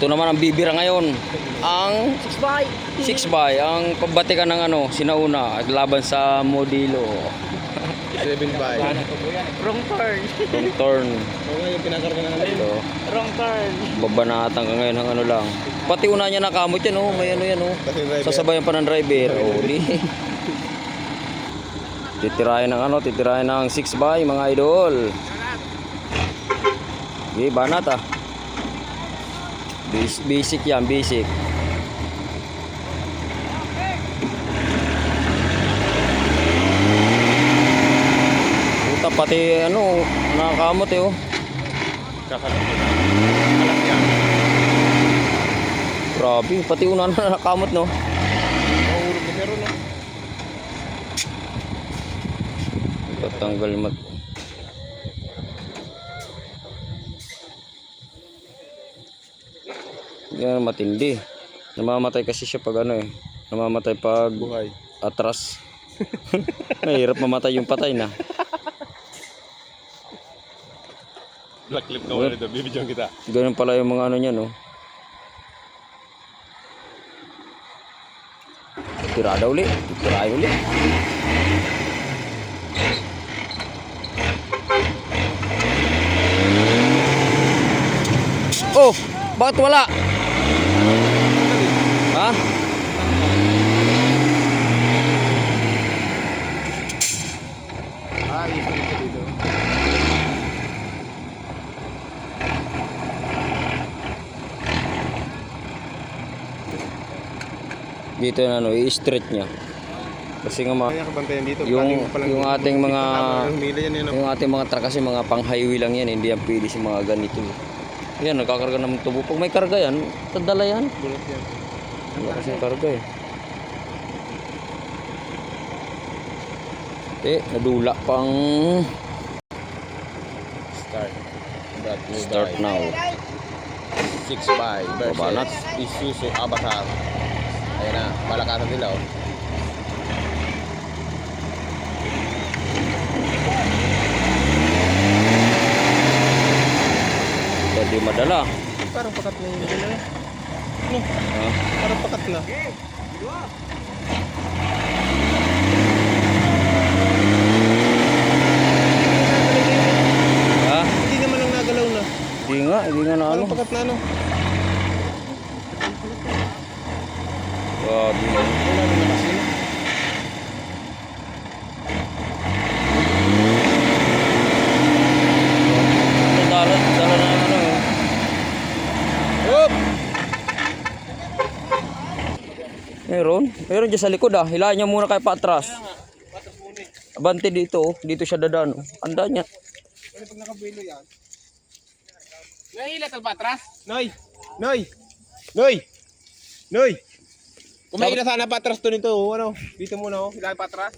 Ito naman ang bibira ngayon. Ang 6x ang pambatikan ng ano, sinauna at laban sa Modelo. 7x. Wrong turn. Wrong turn. Oo nga yung pinakarga na natin. Ito. Wrong turn. Babanatan ka ngayon ng ano lang. Pati una niya nakamot yan, oh. May ano yan, oh. Kasi driver. Sasabayan pa ng driver. Oh, di. Titirahin ng ano, titirahin ng 6x mga idol. Okay, banat ah. Basic yan, basic. Puta, pati ano, nakakamot eh, oh. Grabe, pati una na nakakamot, no. Mahulog na meron, no? Tatanggal mat. Yan matindi. Namamatay kasi siya pag ano eh. Namamatay pag Buhay. atras. Mahirap mamatay yung patay na. Black clip na wala dito. Bibidyon kita. Ganun pala yung mga ano niya, no. Tirada uli. Tirahin uli. Oh! Bakit wala? Ha? Isunod ka dito. Dito na ano, i-stretch niya. Kasi nga Kaya kabantayan dito. yung ating mga Yung yung ating mga truck kasi mga pang-highway lang yan, hindi yan pwede si mga ganito. Yan, nagkakarga ng tubo. Pag may karga yan, tadala yan. bulot yan. Wala kasing karga eh. Nadula pang Start. start now. 6x Babanat. versus Isuzu Avatar. Ayan na, malakatan nila oh. Pwede madala. Parang pakat na yun. Ano? Ha? Parang pakat na. Ha? Hindi naman lang nagalaw na. Hindi nga na ano. Parang pakat na ano. Grabe. Wala na nakas yun. Dala na ano. Hop! Meron dyan sa likod ah. Hilahin niya muna kayo patras. Abante dito oh. Dito siya dadaan oh. Anda niya. Ano pag nakabuelo yan? Nahila ka ba atras? Noy! Noy! Noy! Noy! Kung may sana patras to nito, ano? Dito muna, oh. Hilahin patras.